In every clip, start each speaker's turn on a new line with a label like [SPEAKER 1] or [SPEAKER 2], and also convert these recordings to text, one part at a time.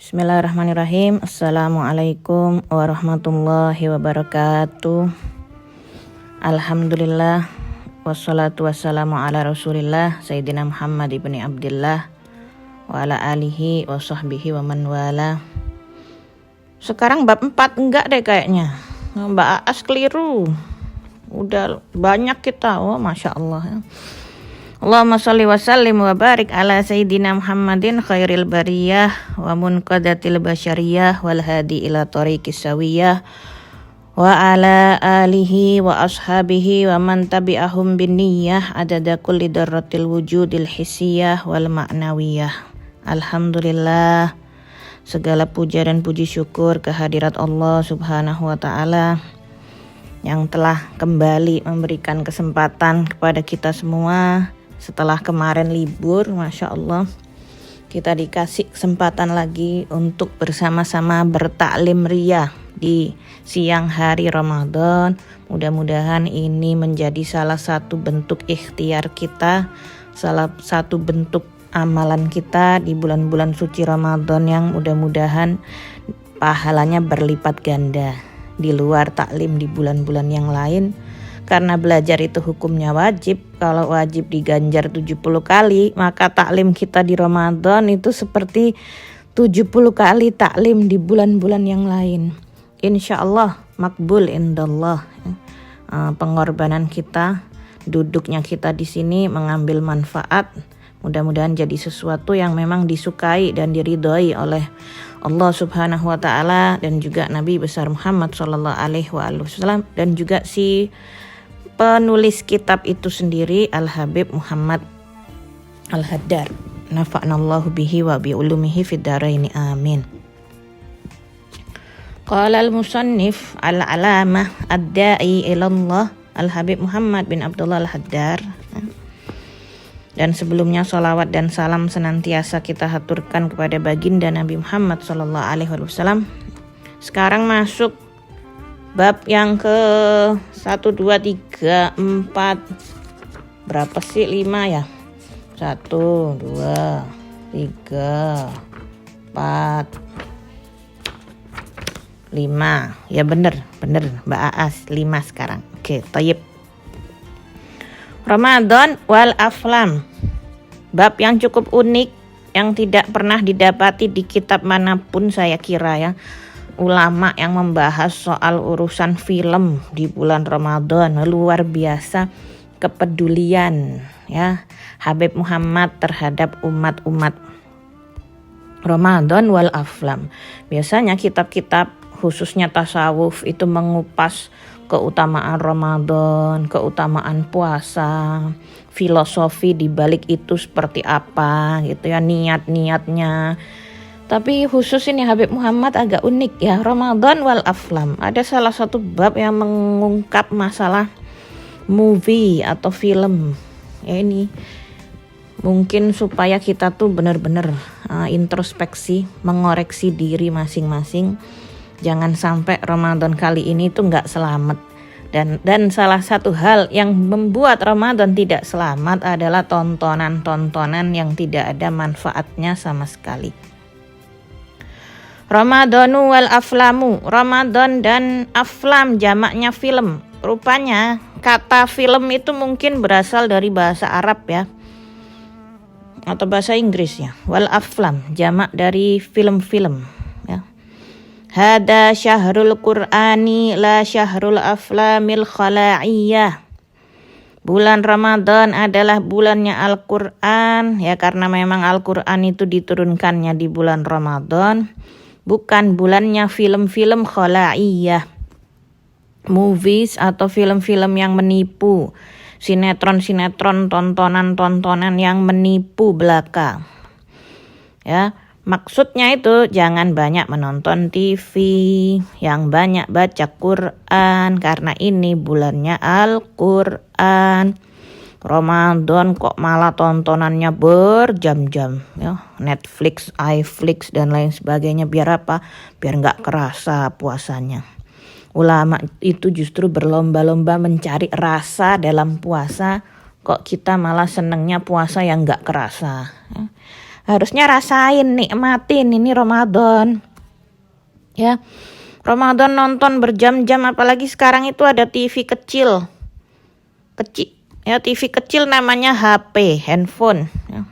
[SPEAKER 1] Bismillahirrahmanirrahim. Assalamualaikum warahmatullahi wabarakatuh. Alhamdulillah wassalatu wassalamu ala rasulillah Sayyidina Muhammad ibni Abdillah wa ala alihi wa sahbihi wa man wala. Sekarang bab 4 enggak deh kayaknya. Mbak Aas keliru. Udah banyak kita. Oh Masya Allah. Allahumma sholli wa sallim wa barik ala Sayyidina Muhammadin khairil bariyah wa munqadatil basyariyah wal hadi ila tariqis sawiyah wa ala alihi wa ashabihi wa man tabi'ahum bin niyyah adada kulli darratil wujudil hissiyah wal ma'nawiyah. Alhamdulillah, segala puja dan puji syukur kehadirat Allah subhanahu wa ta'ala yang telah kembali memberikan kesempatan kepada kita semua. Setelah kemarin libur, Masya Allah, kita dikasih kesempatan lagi untuk bersama-sama bertaklim riyah di siang hari Ramadan. Mudah-mudahan ini menjadi salah satu bentuk ikhtiar kita, salah satu bentuk amalan kita di bulan-bulan suci Ramadan yang mudah-mudahan pahalanya berlipat ganda di luar taklim di bulan-bulan yang lain. Karena belajar itu hukumnya wajib. Kalau wajib diganjar 70 kali, maka taklim kita di Ramadan itu seperti 70 kali taklim di bulan-bulan yang lain. Insya Allah makbul indallah. Pengorbanan kita, duduknya kita di sini mengambil manfaat. Mudah-mudahan jadi sesuatu yang memang disukai dan diridhoi oleh Allah subhanahu wa ta'ala dan juga Nabi besar Muhammad sallallahu alaihi wasallam dan juga si penulis kitab itu sendiri Al-Habib Muhammad Al-Haddar. Nafa'nallahu bihi wa bi ulumihi fid dharaini amin. Qala al-musannif al-alamah ad-da'i ila Allah Al-Habib Muhammad bin Abdullah Al-Haddar. Dan sebelumnya salawat dan salam senantiasa kita haturkan kepada baginda Nabi Muhammad sallallahu alaihi wasallam. Sekarang masuk bab yang ke 1, 2, 3, 4 berapa sih 5 ya 1, 2, 3, 4, 5 ya bener Mbak Aas 5 sekarang. Oke, thayyib. Ramadan wal aflam, bab yang cukup unik yang tidak pernah didapati di kitab manapun saya kira ya. Ulama yang membahas soal urusan film di bulan Ramadan, luar biasa kepedulian ya Habib Muhammad terhadap umat-umat. Ramadan wal aflam, biasanya kitab-kitab khususnya tasawuf itu mengupas keutamaan Ramadan, keutamaan puasa, filosofi di balik itu seperti apa gitu ya, niat-niatnya. Tapi khusus ini Habib Muhammad agak unik ya, Ramadan wal aflam. Ada salah satu bab yang mengungkap masalah movie atau film. Ya ini mungkin supaya kita tuh benar-benar introspeksi, mengoreksi diri masing-masing. Jangan sampai Ramadan kali ini tuh nggak selamat. Dan salah satu hal yang membuat Ramadan tidak selamat adalah tontonan-tontonan yang tidak ada manfaatnya sama sekali. Ramadanu wal aflamu, Ramadan dan aflam jamaknya film. Rupanya kata film itu mungkin berasal dari bahasa Arab ya, atau bahasa Inggris ya. Wal aflam jamak dari film-film ya. Hada syahrul Qur'ani la syahrul aflamil khala'iyah. Bulan Ramadan adalah bulannya Al-Qur'an ya, karena memang Al-Qur'an itu diturunkannya di bulan Ramadan. Bukan bulannya film-film khala'iyah, movies atau film-film yang menipu, sinetron-sinetron, tontonan-tontonan yang menipu belaka. Ya, maksudnya itu jangan banyak menonton TV, yang banyak baca Quran karena ini bulannya Al-Quran. Ramadan kok malah tontonannya berjam-jam ya, Netflix, iFlix dan lain sebagainya. Biar apa? Biar nggak kerasa puasanya. Ulama itu justru berlomba-lomba mencari rasa dalam puasa. Kok kita malah senengnya puasa yang nggak kerasa ya. Harusnya rasain, nikmatin ini Ramadan. Ya. Ramadan nonton berjam-jam, apalagi sekarang itu ada TV kecil. Ya, TV kecil namanya HP, handphone. Ya.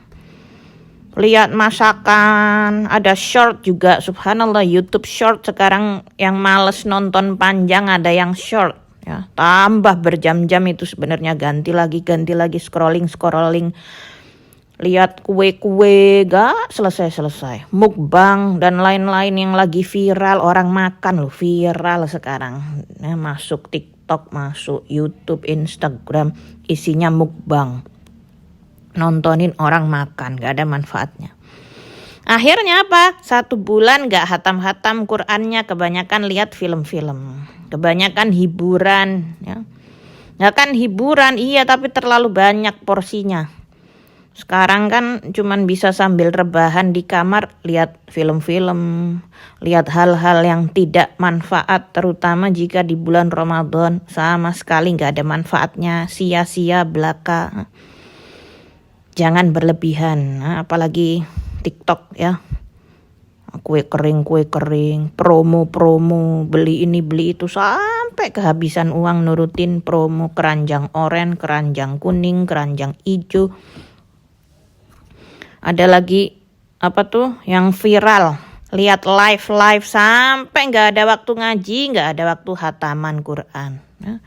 [SPEAKER 1] Lihat masakan, ada short juga, subhanallah, YouTube short sekarang. Yang males nonton panjang ada yang short, ya. Tambah berjam-jam itu sebenarnya, ganti lagi scrolling. Lihat kue-kue gak selesai. Mukbang dan lain-lain yang lagi viral, orang makan loh, viral sekarang. Ya, masuk TikTok, masuk YouTube, Instagram, isinya mukbang. Nontonin orang makan, gak ada manfaatnya. Akhirnya apa? 1 bulan gak hatam-hatam Qur'annya, kebanyakan lihat film-film, kebanyakan hiburan. Ya. Ya kan hiburan, iya, tapi terlalu banyak porsinya. Sekarang kan cuman bisa sambil rebahan di kamar lihat film-film, lihat hal-hal yang tidak manfaat, terutama jika di bulan Ramadan sama sekali gak ada manfaatnya, sia-sia belaka. Jangan berlebihan, apalagi TikTok ya. Kue kering, promo, beli ini beli itu sampai kehabisan uang nurutin promo, keranjang oranye, keranjang kuning, keranjang hijau. Ada lagi apa tuh yang viral, lihat live sampai nggak ada waktu ngaji, nggak ada waktu hataman Quran. Ya.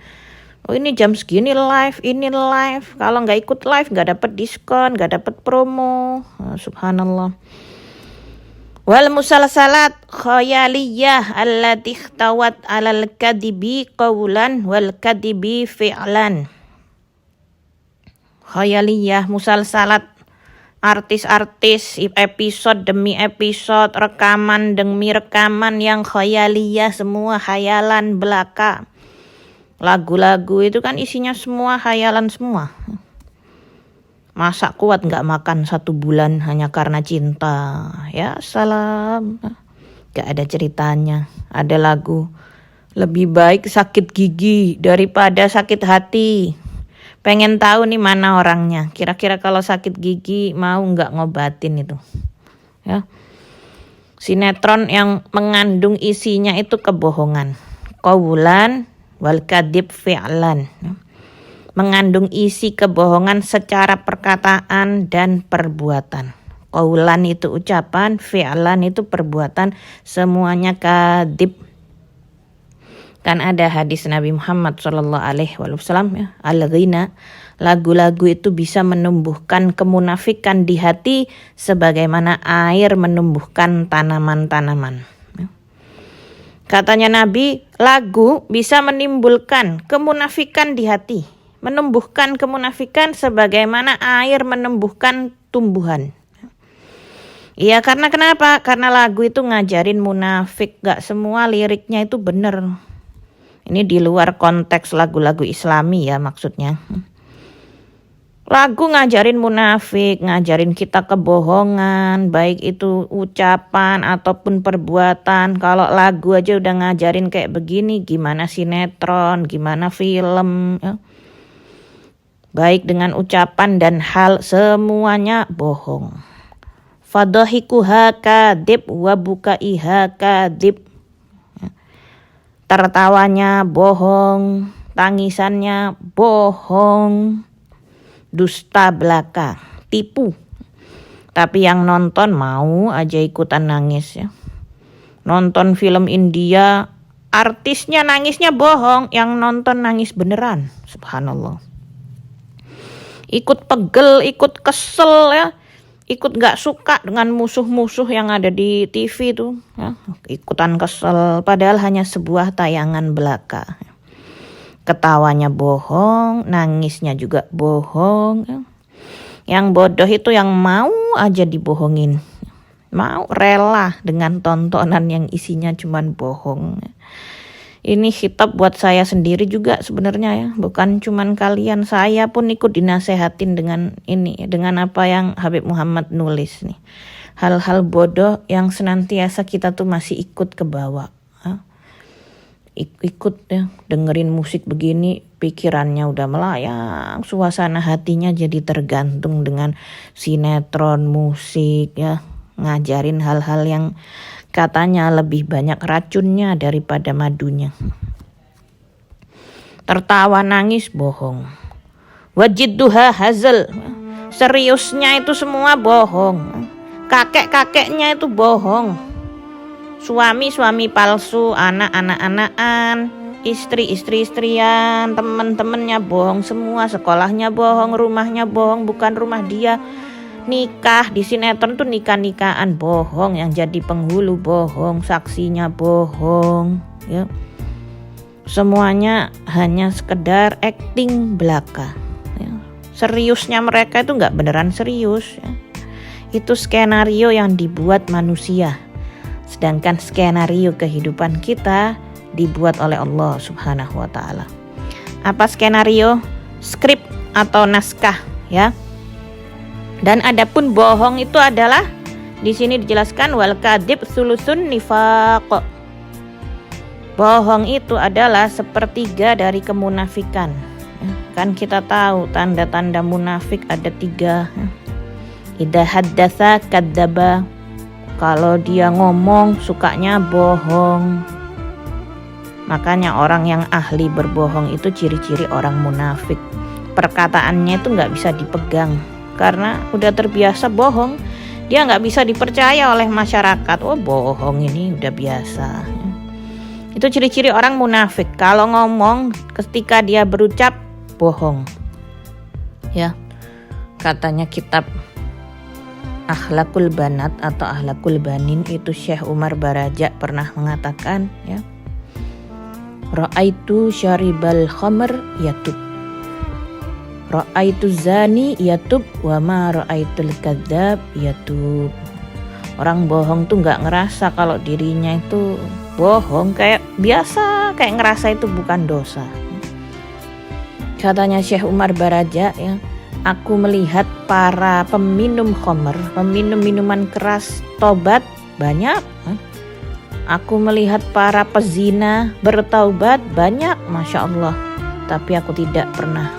[SPEAKER 1] Oh ini jam segini live, ini live. Kalau nggak ikut live nggak dapat diskon, nggak dapat promo. Subhanallah. Wal musalsalat khayaliyah allati ihtawat 'alal kadibi qawlan wal kadibi fi'lan. Khayaliyah, musalsalat, artis-artis, episode demi episode, rekaman demi rekaman yang khayaliyah, semua khayalan belaka. Lagu-lagu itu kan isinya semua khayalan semua. Masa kuat gak makan 1 bulan hanya karena cinta? Ya salam. Gak ada ceritanya. Ada lagu, lebih baik sakit gigi daripada sakit hati. Pengen tahu nih mana orangnya. Kira-kira kalau sakit gigi mau gak ngobatin itu? Ya. Sinetron yang mengandung isinya itu kebohongan. Qawlan wal kadib fi'lan. Mengandung isi kebohongan secara perkataan dan perbuatan. Qawlan itu ucapan, fi'lan itu perbuatan, semuanya kadib. Kan ada hadis Nabi Muhammad SAW ya, al-ghina, lagu-lagu itu bisa menumbuhkan kemunafikan di hati sebagaimana air menumbuhkan tanaman-tanaman. Katanya Nabi, lagu bisa menimbulkan kemunafikan di hati, menumbuhkan kemunafikan sebagaimana air menumbuhkan tumbuhan. Iya, karena kenapa? Karena lagu itu ngajarin munafik, gak semua liriknya itu benar. Ini di luar konteks lagu-lagu Islami ya maksudnya. Lagu ngajarin munafik, ngajarin kita kebohongan, baik itu ucapan ataupun perbuatan. Kalau lagu aja udah ngajarin kayak begini, gimana sinetron, gimana film ya. Baik dengan ucapan dan hal, semuanya bohong. Fadhahikuha kadib wa bukaiha kadib. Tertawanya bohong, tangisannya bohong. Dusta belaka, tipu. Tapi yang nonton mau aja ikutan nangis ya. Nonton film India, artisnya nangisnya bohong, yang nonton nangis beneran. Subhanallah. Ikut pegel, ikut kesel ya. Ikut gak suka dengan musuh-musuh yang ada di TV tuh ya. Ikutan kesel, padahal hanya sebuah tayangan belaka. Ketawanya bohong, nangisnya juga bohong. Yang bodoh itu yang mau aja dibohongin. Mau rela dengan tontonan yang isinya cuman bohong. Ini khitab buat saya sendiri juga sebenarnya ya. Bukan cuman kalian, saya pun ikut dinasehatin dengan ini, dengan apa yang Habib Muhammad nulis nih. Hal-hal bodoh yang senantiasa kita tuh masih ikut ke bawah. ikut ya dengerin musik begini, pikirannya udah melayang, suasana hatinya jadi tergantung dengan sinetron, musik ya, ngajarin hal-hal yang katanya lebih banyak racunnya daripada madunya. Tertawa nangis bohong, wajidduha hazal, seriusnya itu semua bohong, kakek-kakeknya itu bohong, suami palsu, anak-anak-anakan, istri-istrian, teman-temannya bohong semua, sekolahnya bohong, rumahnya bohong, bukan rumah dia. Nikah di sinetron tuh nikah-nikahan bohong, yang jadi penghulu bohong, saksinya bohong ya. Semuanya hanya sekedar acting belaka ya. Seriusnya mereka itu nggak beneran serius ya. Itu skenario yang dibuat manusia. Sedangkan skenario kehidupan kita dibuat oleh Allah Subhanahu wa taala. Apa skenario? Skrip atau naskah ya. Dan adapun bohong itu adalah di sini dijelaskan wal kadzib sulusun nifaq. Bohong itu adalah sepertiga dari kemunafikan. Kan kita tahu tanda-tanda munafik ada 3. Idza haddatsa kadzdzaba. Kalau dia ngomong sukanya bohong. Makanya orang yang ahli berbohong itu ciri-ciri orang munafik. Perkataannya itu nggak bisa dipegang karena udah terbiasa bohong. Dia nggak bisa dipercaya oleh masyarakat. Oh bohong ini udah biasa. Itu ciri-ciri orang munafik. Kalau ngomong ketika dia berucap bohong. Ya, katanya kitab Akhlakul Banat atau Akhlakul Banin itu Syekh Umar Baraja pernah mengatakan ya, Ra'aitu syaribal khamr yatub, Ra'aitu zani yatub, wa ma ra'aitul kadzab yatub. Orang bohong tuh gak ngerasa kalau dirinya itu bohong, kayak biasa, kayak ngerasa itu bukan dosa. Katanya Syekh Umar Baraja ya, aku melihat para peminum khamr, peminum minuman keras tobat banyak. Aku melihat para pezina bertaubat banyak, Masya Allah. Tapi aku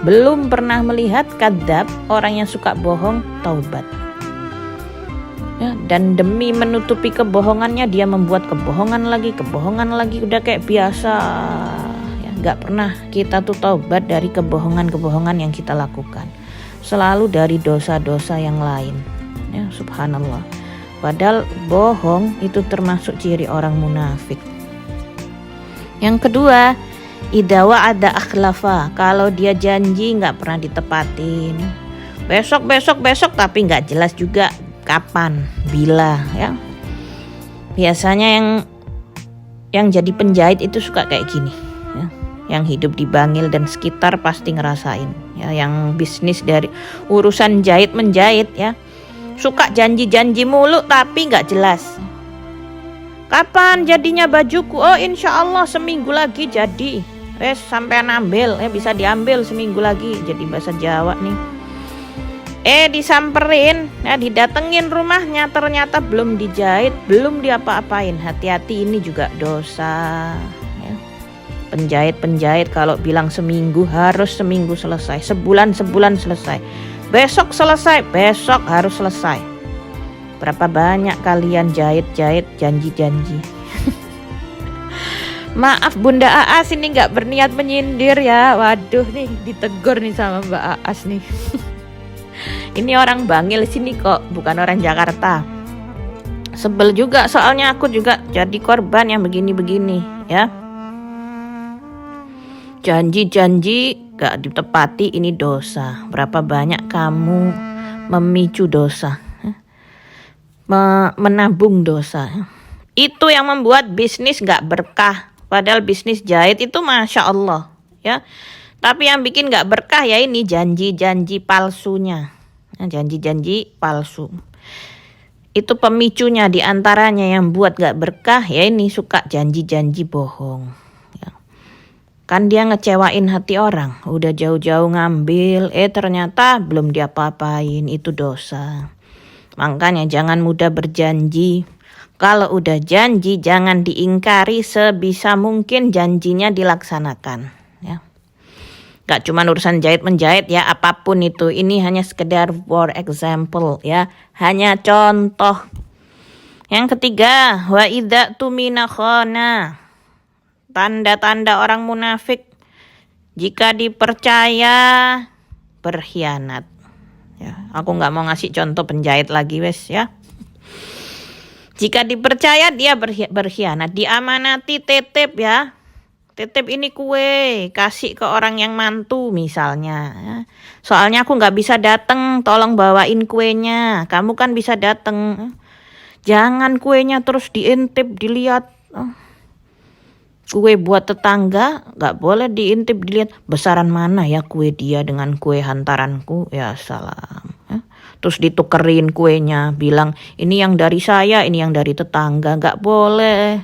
[SPEAKER 1] belum pernah melihat kadzab, orang yang suka bohong, taubat. Ya, dan demi menutupi kebohongannya dia membuat kebohongan lagi, udah kayak biasa. Ya, gak pernah kita tuh taubat dari kebohongan-kebohongan yang kita lakukan. Selalu dari dosa-dosa yang lain ya, subhanallah. Padahal bohong itu termasuk ciri orang munafik. Yang kedua, idza wa'ada akhlafa. Kalau dia janji gak pernah ditepatin. Besok tapi gak jelas juga kapan, bila ya. Biasanya yang jadi penjahit itu suka kayak gini ya. Yang hidup di Bangil dan sekitar pasti ngerasain ya, yang bisnis dari urusan jahit menjahit ya, suka janji-janji mulu tapi nggak jelas. Kapan jadinya bajuku? Oh insya Allah seminggu lagi jadi. Sampai ambil bisa diambil seminggu lagi, jadi bahasa Jawa nih. Disamperin ya, didatengin rumahnya, ternyata belum dijahit, belum diapa-apain. Hati-hati, ini juga dosa. Penjahit kalau bilang seminggu harus seminggu selesai, sebulan selesai, besok selesai, besok harus selesai. Berapa banyak kalian jahit janji-janji. Maaf Bunda Aas, ini gak berniat menyindir ya. Waduh nih, ditegur nih sama Mbak Aas nih. Ini orang Bangil sini kok, bukan orang Jakarta. Sebel juga, soalnya aku juga jadi korban yang begini-begini ya. Janji gak ditepati, ini dosa. Berapa banyak kamu memicu dosa, menabung dosa. Itu yang membuat bisnis gak berkah. Padahal bisnis jahit itu Masya Allah ya. Tapi yang bikin gak berkah ya ini janji-janji palsunya. Janji-janji palsu. Itu pemicunya, diantaranya yang buat gak berkah ya ini suka janji-janji bohong. Kan dia ngecewain hati orang, udah jauh-jauh ngambil, ternyata belum diapa-apain, itu dosa. Makanya jangan mudah berjanji. Kalau udah janji jangan diingkari, sebisa mungkin janjinya dilaksanakan. Ya. Gak cuma urusan jahit-menjahit ya, apapun itu. Ini hanya sekedar for example ya, hanya contoh. Yang ketiga, wa idza tumina khana. Tanda-tanda orang munafik, jika dipercaya berkhianat. Ya, aku nggak mau ngasih contoh penjahit lagi wes ya. Jika dipercaya dia berkhianat, diamanati titip ya. Titip ini kue, kasih ke orang yang mantu misalnya. Ya. Soalnya aku nggak bisa datang, tolong bawain kuenya. Kamu kan bisa datang. Jangan kuenya terus diintip, dilihat. Kue buat tetangga nggak boleh diintip, dilihat besaran mana ya kue dia dengan kue hantaranku. Ya salam. Ya. Terus ditukerin kuenya, bilang ini yang dari saya, ini yang dari tetangga. Nggak boleh.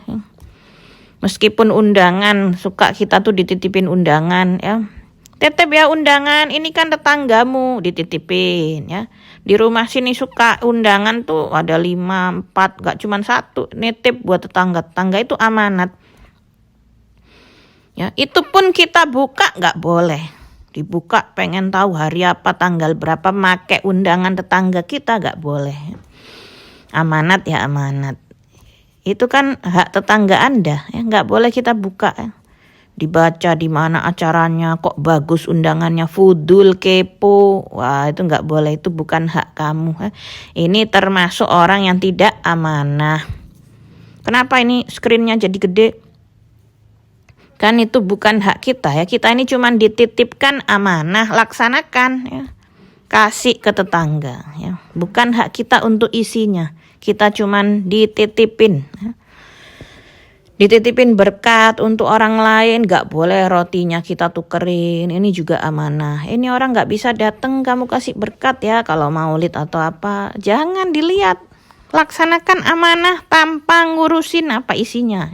[SPEAKER 1] Meskipun undangan, suka kita tuh dititipin undangan ya. Titip ya undangan, ini kan tetanggamu, dititipin ya. Di rumah sini suka undangan tuh ada 5, 4, gak cuma 1. Nitip buat tetangga, tetangga itu amanat. Ya, itu pun kita buka gak boleh. Dibuka pengen tahu hari apa, tanggal berapa, make undangan tetangga kita gak boleh. Amanat ya amanat. Itu kan hak tetangga Anda, ya nggak boleh kita buka. Ya. Dibaca di mana acaranya, kok bagus undangannya, fudul, kepo, wah itu nggak boleh, itu bukan hak kamu. Ya. Ini termasuk orang yang tidak amanah. Kenapa ini screennya jadi gede? Kan itu bukan hak kita ya, kita ini cuma dititipkan amanah, laksanakan ya. Kasih ke tetangga ya, bukan hak kita untuk isinya. Kita cuman dititipin. Dititipin berkat untuk orang lain, gak boleh rotinya kita tukerin. Ini juga amanah. Ini orang gak bisa datang, kamu kasih berkat ya kalau maulid atau apa. Jangan dilihat. Laksanakan amanah tanpa ngurusin apa isinya.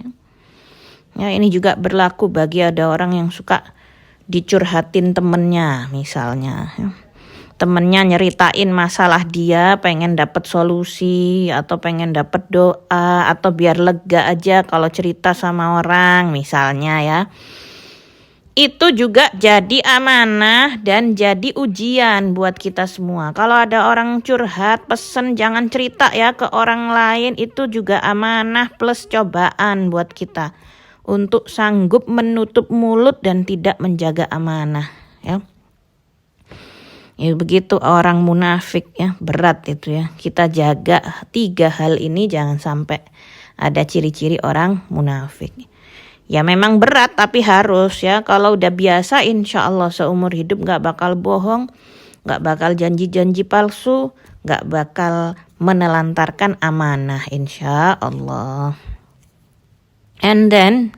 [SPEAKER 1] Ya, ini juga berlaku bagi ada orang yang suka dicurhatin temennya misalnya. Temennya nyeritain masalah dia, pengen dapat solusi atau pengen dapat doa atau biar lega aja kalau cerita sama orang misalnya ya. Itu juga jadi amanah dan jadi ujian buat kita semua. Kalau ada orang curhat, pesen jangan cerita ya ke orang lain, itu juga amanah plus cobaan buat kita untuk sanggup menutup mulut dan tidak menjaga amanah ya. Ya begitu orang munafik ya, berat itu ya. Kita jaga 3 hal ini, jangan sampai ada ciri-ciri orang munafik. Ya memang berat tapi harus ya. Kalau udah biasa insya Allah seumur hidup gak bakal bohong, gak bakal janji-janji palsu, gak bakal menelantarkan amanah insya Allah. And then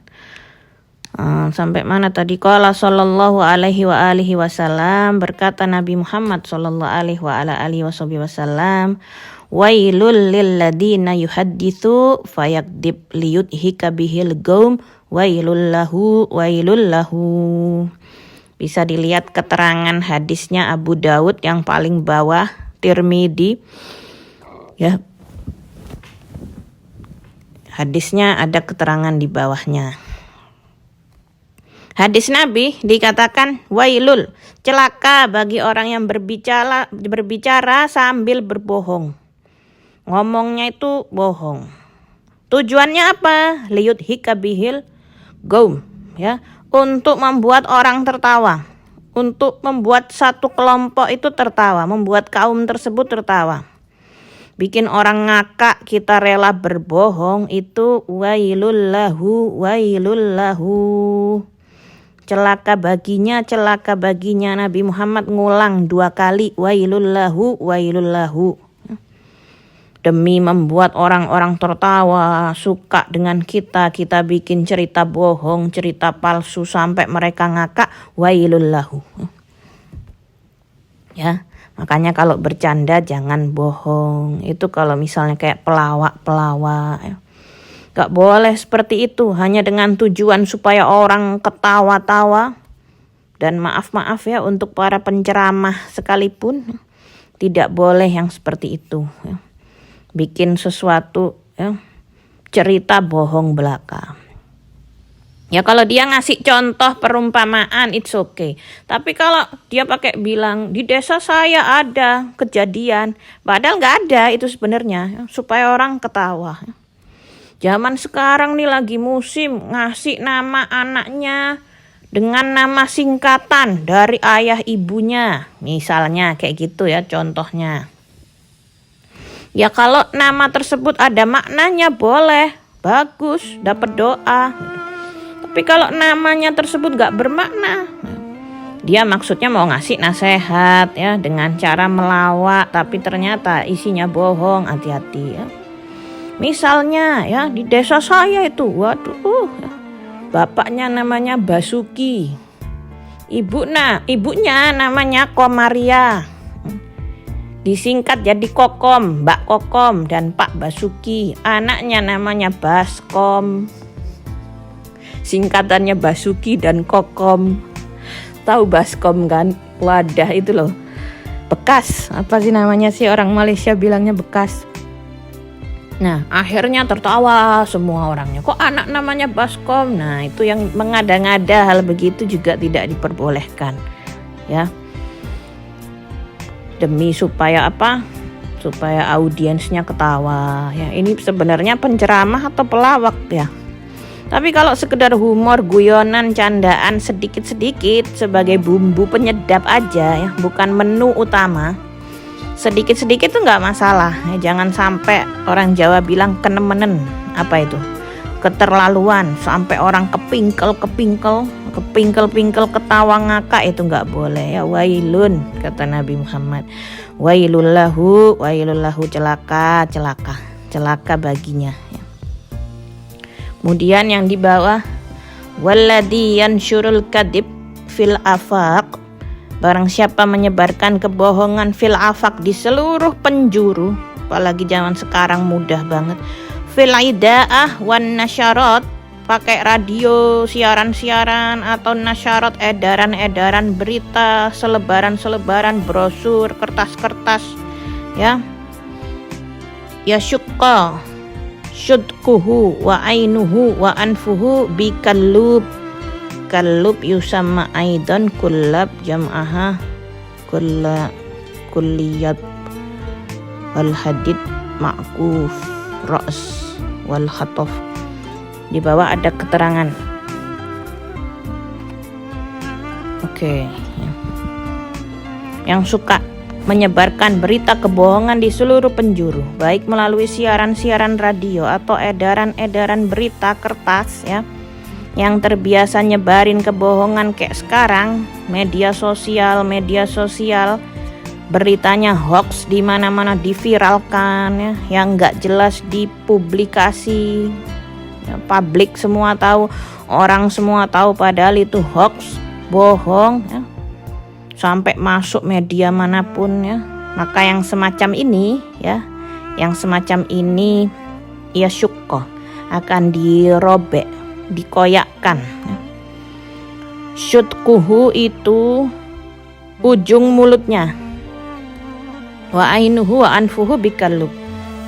[SPEAKER 1] sampai mana tadi? Qala sallallahu alaihi wa alihi wasallam, berkata Nabi Muhammad sallallahu alaihi wa ala alihi wasallam, wailul lil ladina yuhadditsu fayakdib liyudhika bihil gaum, wailul lahu. Bisa dilihat keterangan hadisnya Abu Daud yang paling bawah, Tirmidzi ya. Hadisnya ada keterangan di bawahnya. Hadis Nabi dikatakan wailul, celaka bagi orang yang berbicara sambil berbohong. Ngomongnya itu bohong. Tujuannya apa? Liyudhika bihil gaum ya, untuk membuat orang tertawa, untuk membuat satu kelompok itu tertawa, membuat kaum tersebut tertawa. Bikin orang ngakak, kita rela berbohong, itu wailul lahu. Celaka baginya. Nabi Muhammad ngulang 2 kali wailul lahu. Demi membuat orang-orang tertawa, suka dengan kita bikin cerita bohong, cerita palsu sampai mereka ngakak, wailul lahu. Ya, makanya kalau bercanda jangan bohong. Itu kalau misalnya kayak pelawak ya. Gak boleh seperti itu, hanya dengan tujuan supaya orang ketawa-tawa. Dan maaf ya untuk para penceramah sekalipun, tidak boleh yang seperti itu ya. Bikin sesuatu ya, cerita bohong belaka. Ya kalau dia ngasih contoh perumpamaan it's okay. Tapi kalau dia pakai bilang di desa saya ada kejadian, padahal nggak ada itu sebenarnya, supaya orang ketawa. Zaman sekarang nih lagi musim ngasih nama anaknya dengan nama singkatan dari ayah ibunya. Misalnya kayak gitu ya contohnya. Ya kalau nama tersebut ada maknanya boleh, bagus, dapat doa. Tapi kalau namanya tersebut gak bermakna, dia maksudnya mau ngasih nasihat ya dengan cara melawak, tapi ternyata isinya bohong, hati-hati ya. Misalnya ya di desa saya itu, waduh, bapaknya namanya Basuki, ibunya namanya Komaria, disingkat jadi Kokom, Mbak Kokom dan Pak Basuki. Anaknya namanya Baskom, singkatannya Basuki dan Kokom. Tahu Baskom kan? Wadah itu loh, bekas. Apa sih namanya sih, orang Malaysia bilangnya bekas. Nah akhirnya tertawa semua orangnya, kok anak namanya Baskom. Nah itu yang mengada-ngada hal begitu juga tidak diperbolehkan ya, demi supaya apa? Supaya audiensnya ketawa ya. Ini sebenarnya penceramah atau pelawak ya. Tapi kalau sekedar humor, guyonan, candaan sedikit-sedikit sebagai bumbu penyedap aja ya, bukan menu utama, sedikit-sedikit tuh nggak masalah ya. Jangan sampai orang Jawa bilang kenemenen, apa itu, keterlaluan, sampai orang kepingkel ketawa ngakak, itu nggak boleh ya. Wailun, kata Nabi Muhammad, wailullahu celaka baginya ya. Kemudian yang di bawah, walladzi yansyurul kadib fil afaq, barang siapa menyebarkan kebohongan fil afaq, di seluruh penjuru, apalagi zaman sekarang mudah banget, fil idaah wan nasyarat, pakai radio, siaran-siaran atau nasyarat, edaran-edaran berita, selebaran-selebaran, brosur, kertas-kertas ya. Ya syukka syudkuhu wa ainuhu wa anfuhu bi kallub yusamma aidan kullab jam'aha kulliyat wal hadid ma'kuf ra's wal khataf. Di bawah ada keterangan. Oke. Yang suka menyebarkan berita kebohongan di seluruh penjuru, baik melalui siaran-siaran radio atau edaran-edaran berita kertas ya, yang terbiasa nyebarin kebohongan kayak sekarang, media sosial, beritanya hoax di mana-mana diviralkan ya, yang nggak jelas dipublikasi ya, publik semua tahu, orang semua tahu, padahal itu hoax, bohong ya, sampai masuk media manapun ya. Maka yang semacam ini ya, ya syukko, akan dirobek, dikoyakkan ya. Syudkuhu itu ujung mulutnya, wa ainuhu wa anfuhu bikallub,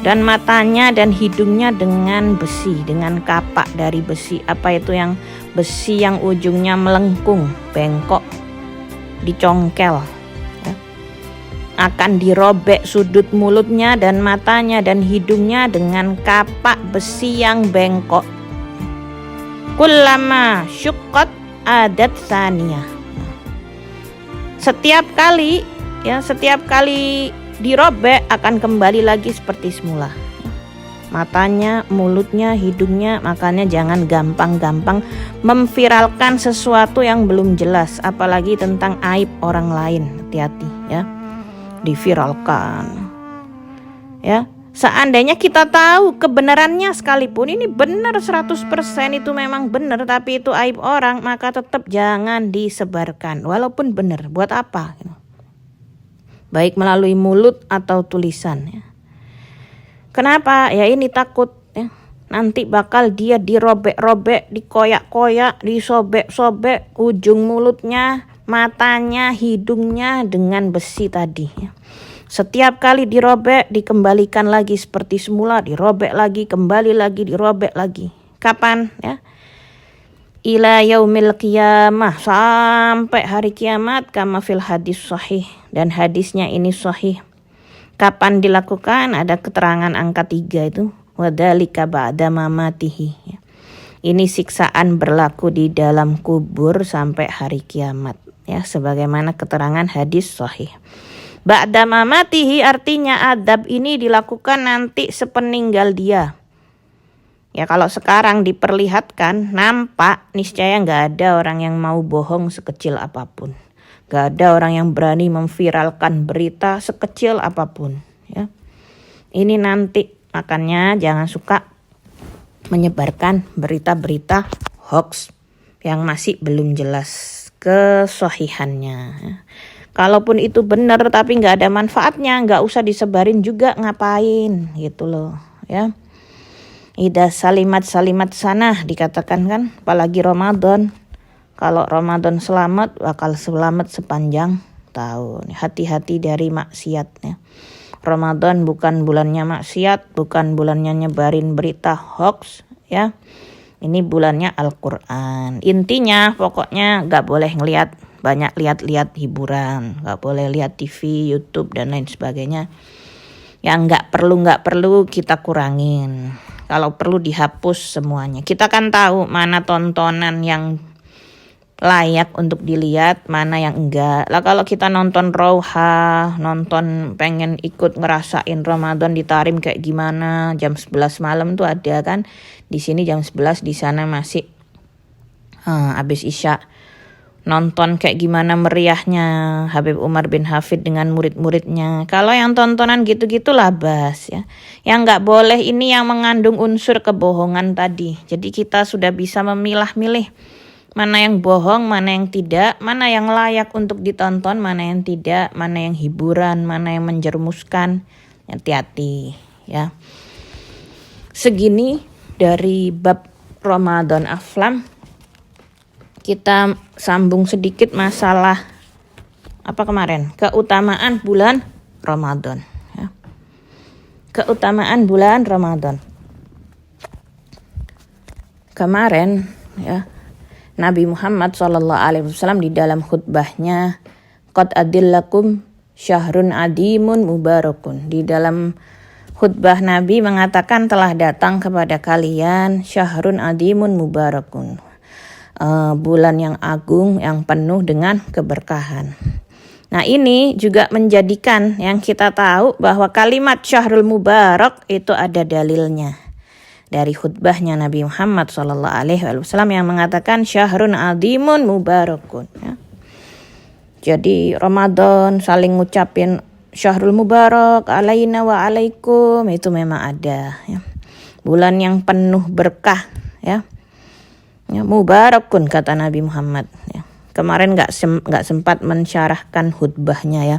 [SPEAKER 1] dan matanya dan hidungnya dengan besi, dengan kapak dari besi. Apa itu yang besi yang ujungnya melengkung, bengkok, dicongkel ya. Akan dirobek sudut mulutnya dan matanya dan hidungnya dengan kapak besi yang bengkok. Kullama syuqqat adat saniyah, setiap kali dirobek akan kembali lagi seperti semula, matanya, mulutnya, hidungnya. Makanya jangan gampang-gampang memviralkan sesuatu yang belum jelas, apalagi tentang aib orang lain. Hati-hati ya, diviralkan ya. Seandainya kita tahu kebenarannya sekalipun, ini benar 100% itu memang benar, tapi itu aib orang, maka tetap jangan disebarkan walaupun benar. Buat apa? Baik melalui mulut atau tulisan ya. Kenapa? Ya ini takut ya, nanti bakal dia dirobek-robek, dikoyak-koyak, disobek-sobek ujung mulutnya, matanya, hidungnya dengan besi tadi ya. Setiap kali dirobek, dikembalikan lagi seperti semula, dirobek lagi, kembali lagi, dirobek lagi. Kapan? Ya. Ila yaumil qiyamah, sampai hari kiamat, kama fil hadis sahih. Dan hadisnya ini sahih. Kapan dilakukan? Ada keterangan angka 3 itu. Wadhalika ba'da mamatihi. Ini siksaan berlaku di dalam kubur sampai hari kiamat. Ya, sebagaimana keterangan hadis sahih. Ba'da mamatihi artinya adab ini dilakukan nanti sepeninggal dia. Ya kalau sekarang diperlihatkan, nampak niscaya nggak ada orang yang mau bohong sekecil apapun. Nggak ada orang yang berani memviralkan berita sekecil apapun. Ya. Ini nanti, makanya jangan suka menyebarkan berita-berita hoax yang masih belum jelas kesahihannya. Kalaupun itu benar tapi nggak ada manfaatnya, nggak usah disebarin juga, ngapain gitu loh ya. Ida salimat sana dikatakan kan, apalagi Ramadan. Kalau Ramadan selamat, bakal selamat sepanjang tahun. Hati-hati dari maksiat ya. Ramadan bukan bulannya maksiat, bukan bulannya nyebarin berita hoax ya. Ini bulannya Al-Quran. Intinya pokoknya nggak boleh banyak lihat hiburan, nggak boleh lihat TV, YouTube dan lain sebagainya. Yang nggak perlu kita kurangin. Kalau perlu dihapus semuanya. Kita kan tahu mana tontonan yang layak untuk dilihat, mana yang enggak. Lah kalau kita nonton Rauha, nonton pengen ikut ngerasain Ramadan di Tarim kayak gimana, jam 11 malam tuh ada kan. Di sini jam 11, di sana masih habis Isya. Nonton kayak gimana meriahnya Habib Umar bin Hafid dengan murid-muridnya. Kalau yang tontonan gitu-gitu labas ya. Yang nggak boleh ini yang mengandung unsur kebohongan tadi. Jadi kita sudah bisa memilah-milih mana yang bohong, mana yang tidak, mana yang layak untuk ditonton, mana yang tidak, mana yang hiburan, mana yang menjerumuskan. Hati-hati ya. Segini dari bab Ramadan Aflam. Kita sambung sedikit masalah apa kemarin? Keutamaan bulan Ramadan ya. Keutamaan bulan Ramadan. Kemarin ya, Nabi Muhammad SAW di dalam khutbahnya qad adillakum syahrun adimun mubarakun. Di dalam khutbah Nabi mengatakan telah datang kepada kalian syahrun adimun mubarakun. Bulan yang agung yang penuh dengan keberkahan. Nah ini juga menjadikan yang kita tahu bahwa kalimat syahrul mubarak itu ada dalilnya. Dari khutbahnya Nabi Muhammad SAW yang mengatakan syahrun adimun mubarakun ya. Jadi Ramadan saling ngucapin syahrul mubarak alaina wa alaikum itu memang ada ya. Bulan yang penuh berkah ya. Ya, mubarakun kata Nabi Muhammad ya. Kemarin nggak sempat mensyarahkan khutbahnya ya.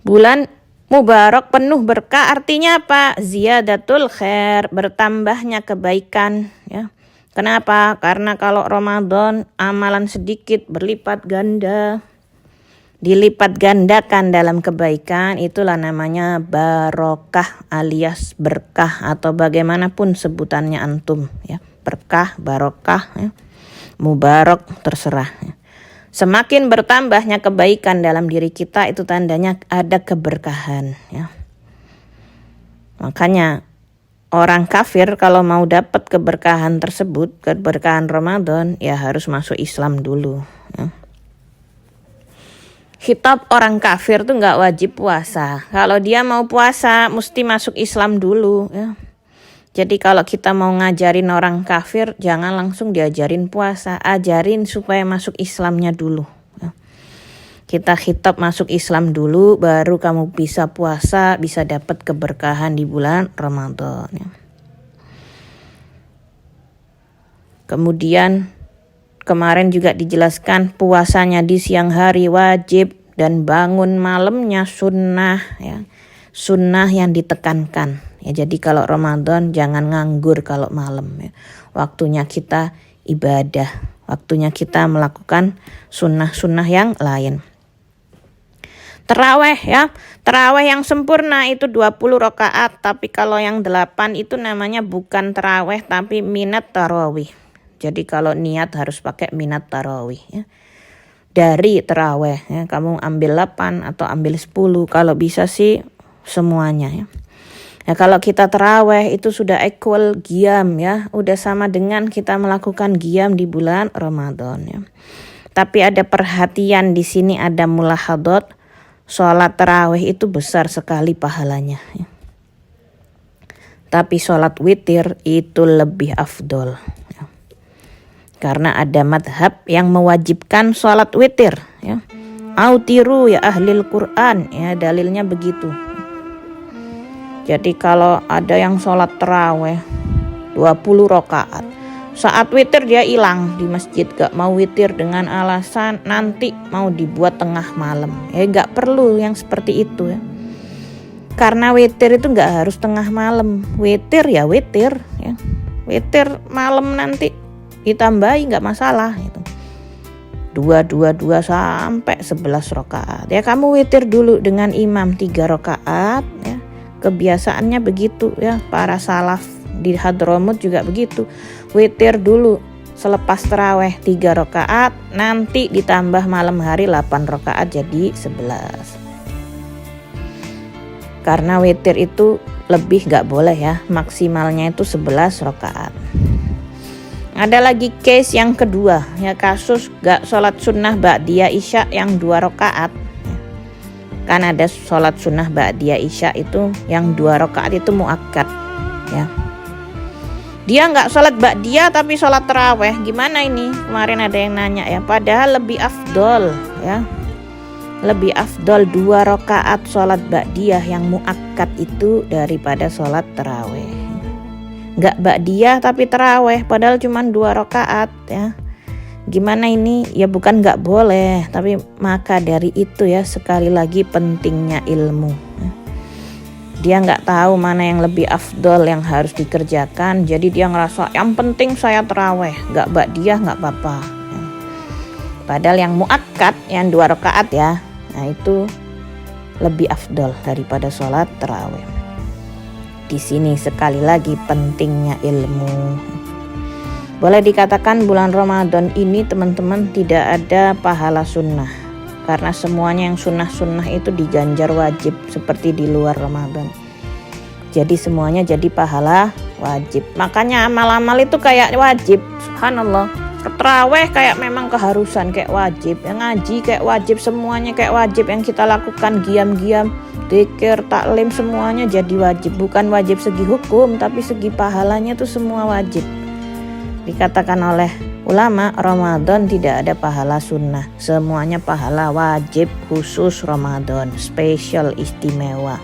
[SPEAKER 1] Bulan mubarak penuh berkah artinya apa? Ziyadatul khair, bertambahnya kebaikan ya. Kenapa? Karena kalau Ramadan amalan sedikit berlipat ganda. Dilipat gandakan dalam kebaikan, itulah namanya barokah alias berkah atau bagaimanapun sebutannya antum ya. Berkah, barokah ya. Mubarak terserah ya. Semakin bertambahnya kebaikan dalam diri kita itu tandanya ada keberkahan ya. Makanya orang kafir kalau mau dapat keberkahan tersebut, keberkahan Ramadan ya harus masuk Islam dulu ya. Khitab orang kafir tuh nggak wajib puasa. Kalau dia mau puasa mesti masuk Islam dulu ya. Jadi kalau kita mau ngajarin orang kafir, jangan langsung diajarin puasa. Ajarin supaya masuk Islamnya dulu. Kita khitab masuk Islam dulu, baru kamu bisa puasa, bisa dapat keberkahan di bulan Ramadan. Kemudian kemarin juga dijelaskan puasanya di siang hari wajib dan bangun malamnya sunnah. Ya. Sunnah yang ditekankan. Ya, jadi kalau Ramadan jangan nganggur kalau malam ya. Waktunya kita ibadah, waktunya kita melakukan sunnah-sunnah yang lain. Terawih ya. Terawih yang sempurna itu 20 rakaat, tapi kalau yang 8 itu namanya bukan terawih tapi minat tarawih. Jadi kalau niat harus pakai minat tarawih ya. Dari terawih ya, kamu ambil 8 atau ambil 10, kalau bisa sih semuanya ya. Nah, kalau kita terawih itu sudah equal qiyam ya, udah sama dengan kita melakukan qiyam di bulan Ramadan ya. Tapi ada perhatian di sini, ada mulahadot. Sholat terawih itu besar sekali pahalanya ya. Tapi sholat witir itu lebih afdol ya. Karena ada madhab yang mewajibkan sholat witir ya. Autiru ya ahlil Quran ya, dalilnya begitu. Jadi kalau ada yang sholat terawih 20 rakaat, saat witir dia hilang di masjid, gak mau witir dengan alasan nanti mau dibuat tengah malam. Ya gak perlu yang seperti itu ya. Karena witir itu gak harus tengah malam. Witir ya witir ya. Witir malam nanti ditambahi gak masalah itu. 2 sampai 11 rakaat. Ya kamu witir dulu dengan imam 3 rakaat ya. Kebiasaannya begitu ya, para salaf di Hadramut juga begitu. Witir dulu selepas terawih 3 rakaat, nanti ditambah malam hari 8 rakaat jadi 11. Karena witir itu lebih gak boleh ya, maksimalnya itu 11 rakaat. Ada lagi case yang kedua ya, kasus gak sholat sunnah ba'diyah isya yang 2 rakaat. Kan ada sholat sunnah ba'diyah isya itu yang 2 rakaat itu muakkad ya. Dia nggak sholat ba'diyah tapi sholat terawih, gimana ini? Kemarin ada yang nanya ya. Padahal lebih afdol ya, lebih afdol 2 rakaat sholat ba'diyah yang muakkad itu daripada sholat terawih. Nggak ba'diyah tapi terawih, padahal cuma 2 rakaat ya. Gimana ini? Ya bukan gak boleh, tapi maka dari itu ya, sekali lagi pentingnya ilmu. Dia gak tahu mana yang lebih afdol yang harus dikerjakan, jadi dia ngerasa yang penting saya terawih, gak ba'diyah gak apa-apa. Padahal yang muakkad yang 2 rakaat ya, nah itu lebih afdol daripada sholat terawih. Di sini sekali lagi pentingnya ilmu. Boleh dikatakan bulan Ramadan ini teman-teman tidak ada pahala sunnah. Karena semuanya yang sunnah-sunnah itu diganjar wajib seperti di luar Ramadan. Jadi semuanya jadi pahala wajib. Makanya amal-amal itu kayak wajib. Subhanallah. Terawih kayak memang keharusan, kayak wajib. Yang ngaji kayak wajib, semuanya kayak wajib. Yang kita lakukan giam-giam, dzikir, taklim, semuanya jadi wajib. Bukan wajib segi hukum, tapi segi pahalanya itu semua wajib. Dikatakan oleh ulama, Ramadan tidak ada pahala sunnah, semuanya pahala wajib khusus Ramadan, spesial istimewa.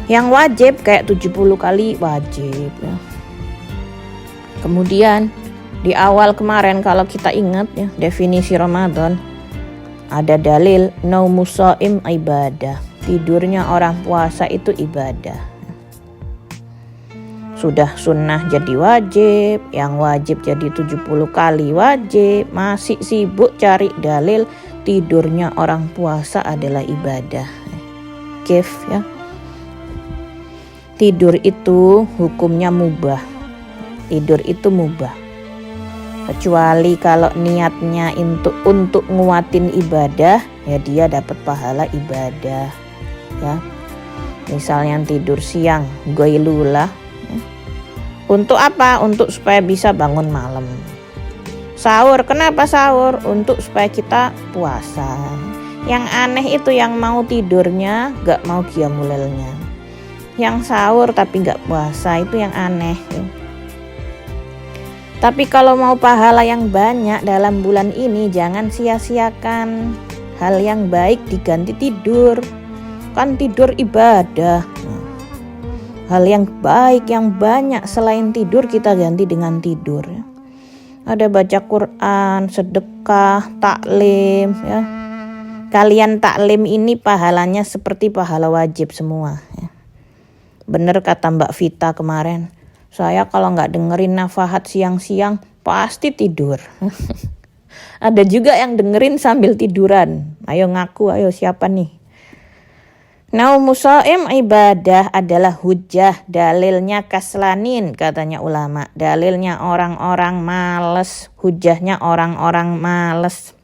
[SPEAKER 1] Yang wajib kayak 70 kali wajib ya. Kemudian di awal kemarin kalau kita ingat ya, definisi Ramadan ada dalil naumus shaim ibadah, tidurnya orang puasa itu ibadah. Sudah sunnah jadi wajib, yang wajib jadi 70 kali wajib, masih sibuk cari dalil tidurnya orang puasa adalah ibadah. Kif ya. Tidur itu hukumnya mubah. Tidur itu mubah. Kecuali kalau niatnya untuk nguatin ibadah, ya dia dapat pahala ibadah. Ya. Misalnya tidur siang, goilulah. Untuk apa? Untuk supaya bisa bangun malam. Sahur, kenapa sahur? Untuk supaya kita puasa. Yang aneh itu yang mau tidurnya gak mau qiyamul lailnya. Yang sahur tapi gak puasa, itu yang aneh ya. Tapi kalau mau pahala yang banyak dalam bulan ini, jangan sia-siakan hal yang baik diganti tidur. Kan tidur ibadah. Hal yang baik yang banyak selain tidur kita ganti dengan tidur ya. Ada baca Quran, sedekah, taklim ya. Kalian taklim ini pahalanya seperti pahala wajib semua ya. Bener kata Mbak Vita kemarin, saya kalau gak dengerin nafahat siang-siang pasti tidur. Ada juga yang dengerin sambil tiduran, Ayo ngaku, ayo siapa nih? Naumu shaim ibadah adalah hujjah, dalilnya kaslanin katanya ulama. Dalilnya orang-orang males, hujjahnya orang-orang males.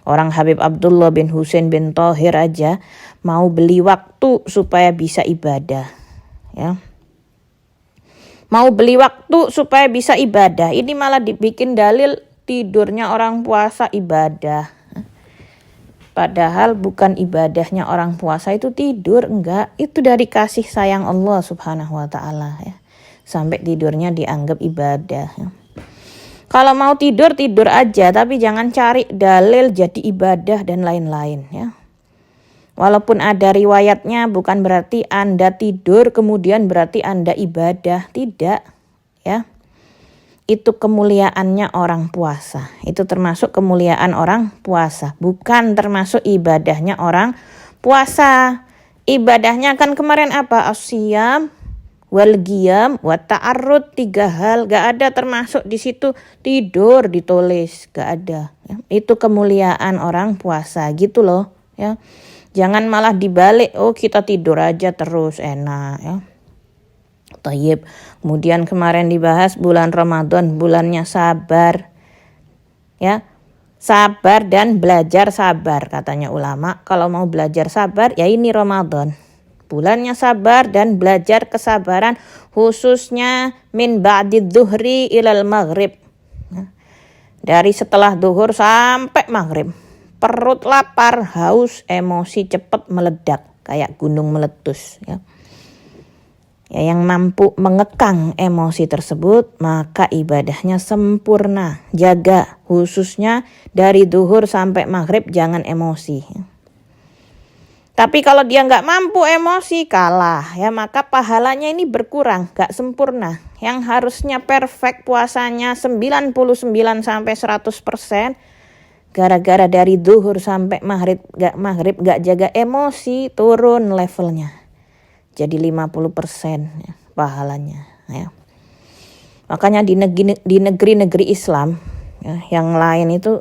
[SPEAKER 1] Orang Habib Abdullah bin Husain bin Thohir aja mau beli waktu supaya bisa ibadah. Ya. Mau beli waktu supaya bisa ibadah. Ini malah dibikin dalil tidurnya orang puasa ibadah. Padahal bukan ibadahnya orang puasa itu tidur, enggak. Itu dari kasih sayang Allah subhanahu wa ta'ala ya. Sampai tidurnya dianggap ibadah ya. Kalau mau tidur, tidur aja. Tapi jangan cari dalil jadi ibadah dan lain-lain ya. Walaupun ada riwayatnya bukan berarti Anda tidur kemudian berarti Anda ibadah. Tidak ya. Itu kemuliaannya orang puasa. Itu termasuk kemuliaan orang puasa. Bukan termasuk ibadahnya orang puasa. Ibadahnya kan kemarin apa? As-siyam, wal qiyam, wa ta'arrud. 3 hal. Gak ada termasuk di situ tidur ditulis. Gak ada. Ya. Itu kemuliaan orang puasa. Gitu loh. Ya. Jangan malah dibalik. Oh kita tidur aja terus enak ya. Tayyib. Kemudian kemarin dibahas bulan Ramadan, bulannya sabar. Ya. Sabar dan belajar sabar katanya ulama. Kalau mau belajar sabar ya ini Ramadan. Bulannya sabar dan belajar kesabaran khususnya min ba'did dhuhri ilal maghrib. Ya. Dari setelah duhur sampai maghrib. Perut lapar, haus, emosi cepat meledak kayak gunung meletus ya. Ya, yang mampu mengekang emosi tersebut maka ibadahnya sempurna. Jaga khususnya dari duhur sampai maghrib jangan emosi. Tapi kalau dia nggak mampu emosi kalah ya maka pahalanya ini berkurang, nggak sempurna. Yang harusnya perfect puasanya 99 sampai 100%. Gara-gara dari duhur sampai maghrib nggak jaga emosi turun levelnya. Jadi 50% ya, pahalanya ya. Makanya di negeri-negeri Islam ya, yang lain itu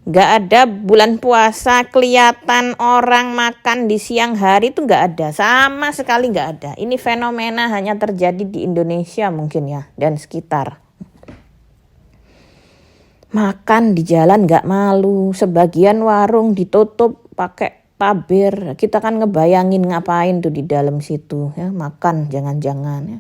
[SPEAKER 1] gak ada bulan puasa kelihatan orang makan di siang hari itu gak ada. Sama sekali gak ada. Ini fenomena hanya terjadi di Indonesia mungkin ya dan sekitar. Makan di jalan gak malu. Sebagian warung ditutup pakai tabir. Kita kan ngebayangin ngapain tuh di dalam situ ya, makan jangan-jangan ya.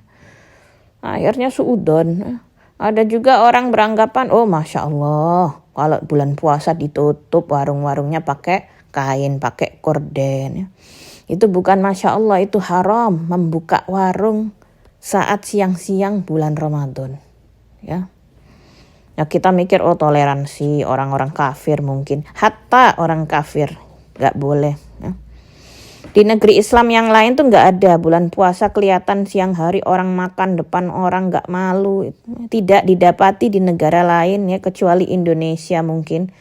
[SPEAKER 1] Akhirnya suudon ya. Ada juga orang beranggapan oh Masya Allah kalau bulan puasa ditutup warung-warungnya pakai kain, pakai korden ya. Itu bukan Masya Allah, itu haram membuka warung saat siang-siang bulan Ramadan ya. Ya kita mikir oh toleransi orang-orang kafir mungkin. Hatta orang kafir gak boleh ya. Di negeri Islam yang lain tuh gak ada bulan puasa kelihatan siang hari orang makan depan orang gak malu. Tidak didapati di negara lain ya kecuali Indonesia mungkin.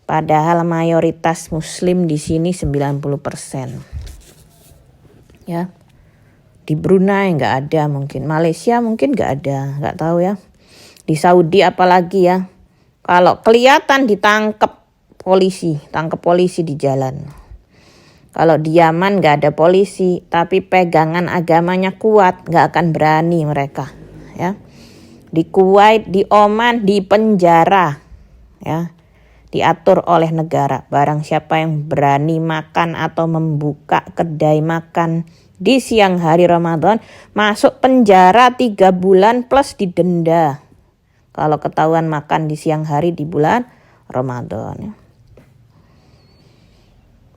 [SPEAKER 1] Padahal mayoritas muslim di sini 90%. Ya. Di Brunei gak ada mungkin. Malaysia mungkin gak ada, gak tahu ya. Di Saudi apalagi ya. Kalau kelihatan ditangkap tangkap polisi di jalan. Kalau di Yaman gak ada polisi, tapi pegangan agamanya kuat, gak akan berani mereka. Ya, di Kuwait, di Oman, di penjara, ya, diatur oleh negara. Barang siapa yang berani makan atau membuka kedai makan di siang hari Ramadan, masuk penjara 3 bulan plus didenda. Kalau ketahuan makan di siang hari di bulan Ramadan. Ya.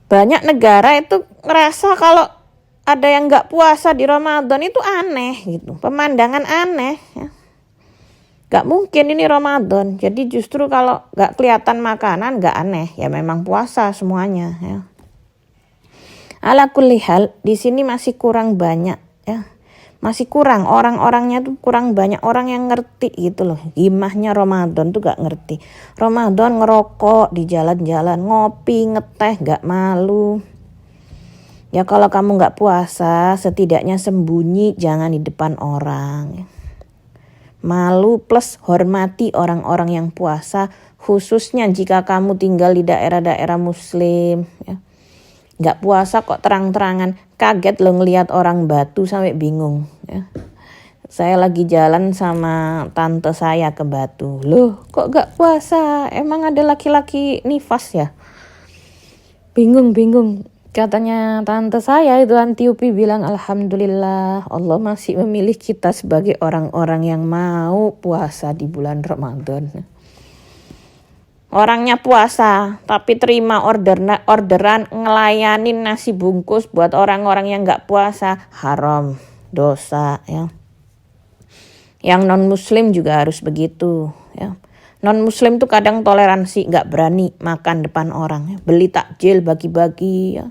[SPEAKER 1] Banyak negara itu ngerasa kalau ada yang gak puasa di Ramadan itu aneh gitu. Pemandangan aneh ya. Gak mungkin ini Ramadan. Jadi justru kalau gak kelihatan makanan gak aneh. Ya memang puasa semuanya ya. Ala kulli hal di sini masih kurang banyak ya. Masih kurang, orang-orangnya tuh kurang banyak orang yang ngerti gitu loh. Gimahnya Ramadan tuh gak ngerti. Ramadan ngerokok di jalan-jalan, ngopi, ngeteh, gak malu. Ya kalau kamu gak puasa, setidaknya sembunyi, jangan di depan orang. Malu plus hormati orang-orang yang puasa, khususnya jika kamu tinggal di daerah-daerah muslim ya. Nggak puasa kok terang-terangan, kaget lo ngelihat orang Batu sampai bingung ya. Saya lagi jalan sama tante saya ke Batu, loh kok nggak puasa, emang ada laki-laki nifas ya? Bingung. Katanya tante saya itu Antiopi bilang, alhamdulillah Allah masih memilih kita sebagai orang-orang yang mau puasa di bulan Ramadan. Orangnya puasa tapi terima orderan ngelayanin nasi bungkus buat orang-orang yang gak puasa, haram, dosa ya. Yang non muslim juga harus begitu ya. Non muslim tuh kadang toleransi, gak berani makan depan orang ya. Beli takjil bagi-bagi ya.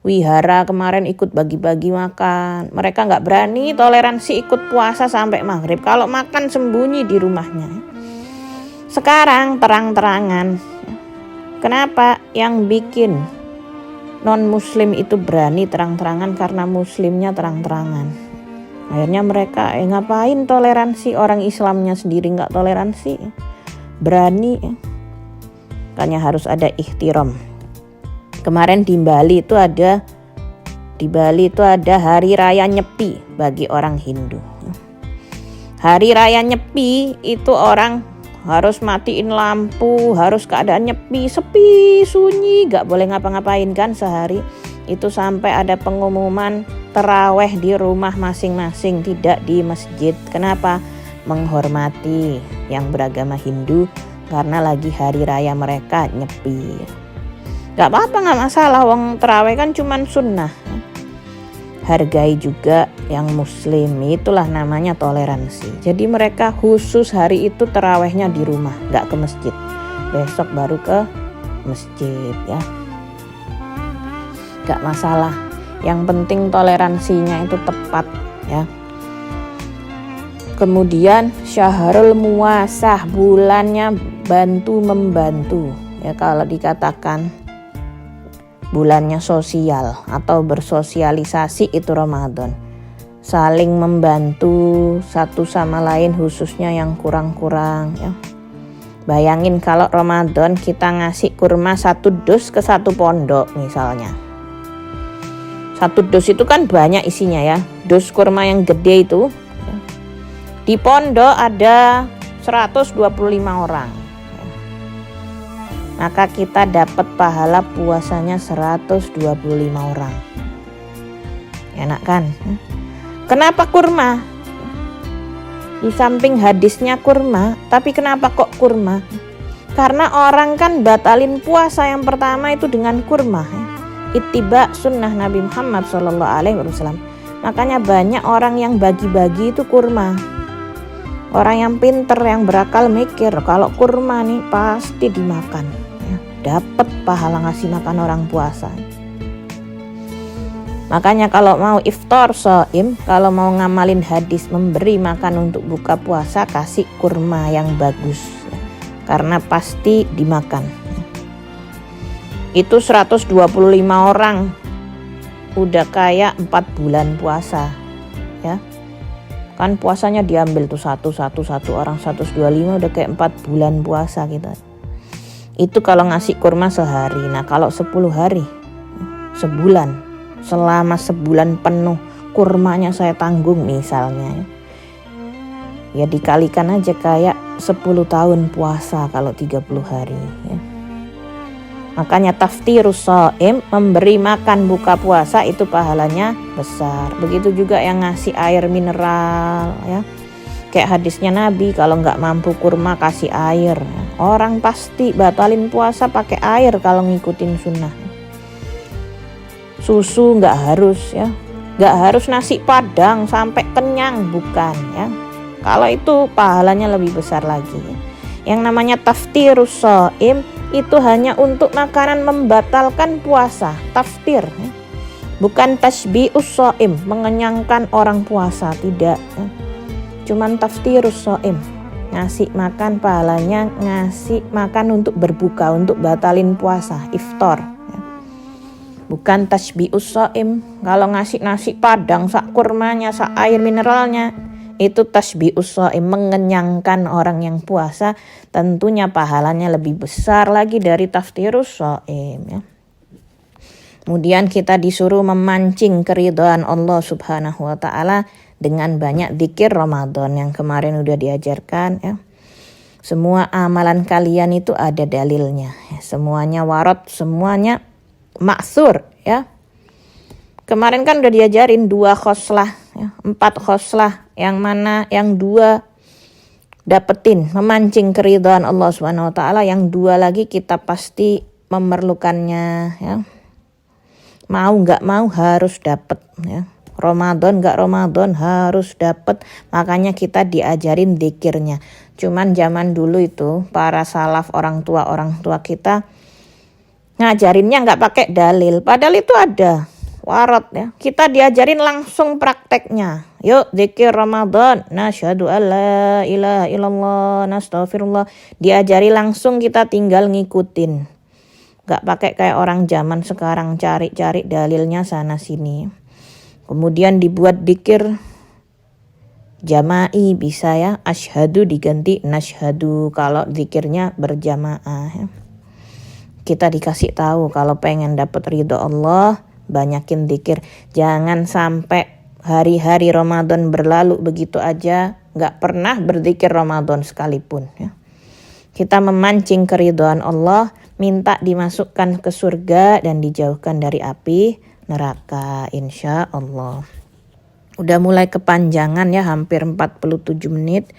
[SPEAKER 1] Wihara kemarin ikut bagi-bagi makan. Mereka gak berani toleransi ikut puasa sampai maghrib. Kalau makan sembunyi di rumahnya. Sekarang terang-terangan. Kenapa? Yang bikin non muslim itu berani terang-terangan karena muslimnya terang-terangan. Akhirnya mereka ngapain toleransi, orang Islamnya sendiri gak toleransi. Berani. Makanya harus ada ihtiram. Kemarin di Bali itu ada hari raya Nyepi bagi orang Hindu. Hari raya Nyepi itu orang harus matiin lampu, harus keadaan nyepi, sepi, sunyi, gak boleh ngapa-ngapain kan sehari. Itu sampai ada pengumuman terawih di rumah masing-masing, tidak di masjid. Kenapa? Menghormati yang beragama Hindu karena lagi hari raya mereka Nyepi. Gak apa-apa, gak masalah, wong terawih kan cuman sunnah. Hargai juga yang muslim, itulah namanya toleransi. Jadi mereka khusus hari itu terawihnya di rumah, gak ke masjid. Besok baru ke masjid ya. Gak masalah, yang penting toleransinya itu tepat ya. Kemudian syahrul muasah, bulannya bantu-membantu ya. Kalau dikatakan bulannya sosial atau bersosialisasi itu Ramadan. Saling membantu satu sama lain, khususnya yang kurang-kurang ya. Bayangin kalau Ramadan kita ngasih kurma 1 dus ke 1 pondok misalnya. 1 dus itu kan banyak isinya ya. Dus kurma yang gede itu ya. Di pondok ada 125 orang. Maka kita dapat pahala puasanya 125 orang. Enak kan? Kenapa kurma? Di samping hadisnya kurma, tapi kenapa kok kurma? Karena orang kan batalin puasa yang pertama itu dengan kurma. Ittiba sunnah Nabi Muhammad SAW. Makanya banyak orang yang bagi-bagi itu kurma. Orang yang pinter, yang berakal mikir, kalau kurma nih pasti dimakan. Dapat pahala ngasih makan orang puasa. Makanya kalau mau iftar shaim, kalau mau ngamalin hadis memberi makan untuk buka puasa, kasih kurma yang bagus karena pasti dimakan. Itu 125 orang udah kayak 4 bulan puasa ya. Kan puasanya diambil tuh satu orang 125, udah kayak 4 bulan puasa kita. Itu kalau ngasih kurma sehari. Nah kalau 10 hari, sebulan, selama sebulan penuh kurmanya saya tanggung misalnya ya, dikalikan aja kayak 10 tahun puasa kalau 30 hari ya. Makanya taftirus shaim, memberi makan buka puasa itu pahalanya besar. Begitu juga yang ngasih air mineral ya. Kayak hadisnya Nabi, kalau nggak mampu kurma kasih air. Orang pasti batalin puasa pakai air kalau ngikutin sunnah. Susu nggak harus ya, nggak harus nasi padang sampai kenyang, bukan ya. Kalau itu pahalanya lebih besar lagi. Yang namanya taftirus shaim itu hanya untuk makanan membatalkan puasa, taftir ya. Bukan tasbius shaim, mengenyangkan orang puasa, tidak ya. Cuman taftirus shaim, ngasih makan pahalanya ngasih makan untuk berbuka, untuk batalin puasa, iftar ya. Bukan tasbius shaim. Kalau ngasih nasi padang sak kurmanya, sak air mineralnya, itu tasbi'us shaim, mengenyangkan orang yang puasa, tentunya pahalanya lebih besar lagi dari taftirus shaim ya. Kemudian kita disuruh memancing keridhaan Allah Subhanahu wa taala dengan banyak zikir Ramadan yang kemarin udah diajarkan ya. Semua amalan kalian itu ada dalilnya ya. Semuanya warad, semuanya maksur ya. Kemarin kan udah diajarin 2 khoslah ya, 4 khoslah, yang mana yang 2 dapetin memancing keridhaan Allah Subhanahu wa taala, yang 2 lagi kita pasti memerlukannya ya. Mau nggak mau harus dapet ya. Ramadan nggak Ramadan harus dapet. Makanya kita diajarin zikirnya. Cuman zaman dulu itu para salaf, orang tua kita ngajarinnya nggak pakai dalil. Padahal itu ada warad ya. Kita diajarin langsung prakteknya. Yuk zikir Ramadan. Nasyhadu alla ilaha illallah, nastaghfirullah. Diajari langsung, kita tinggal ngikutin. Gak pakai kayak orang zaman sekarang cari-cari dalilnya sana sini. Kemudian dibuat dzikir jama'i bisa ya. Asyhadu diganti nasyhadu kalau dzikirnya berjamaah ya. Kita dikasih tahu kalau pengen dapat ridho Allah, banyakin dzikir. Jangan sampai hari-hari Ramadan berlalu begitu aja gak pernah berzikir Ramadan sekalipun ya. Kita memancing keridhaan Allah, minta dimasukkan ke surga dan dijauhkan dari api neraka insya Allah. Udah mulai kepanjangan ya, hampir 47 menit.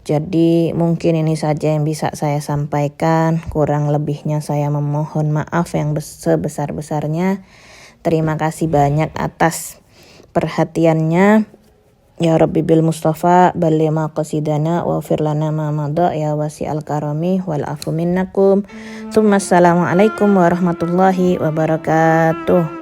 [SPEAKER 1] Jadi mungkin ini saja yang bisa saya sampaikan. Kurang lebihnya saya memohon maaf yang sebesar-besarnya. Terima kasih banyak atas perhatiannya. Ya Rabbi bil Mustafa balli maqasidana wa firlana ma madha ya wasi'al karami wal afu minnakum. Assalamualaikum warahmatullahi wabarakatuh.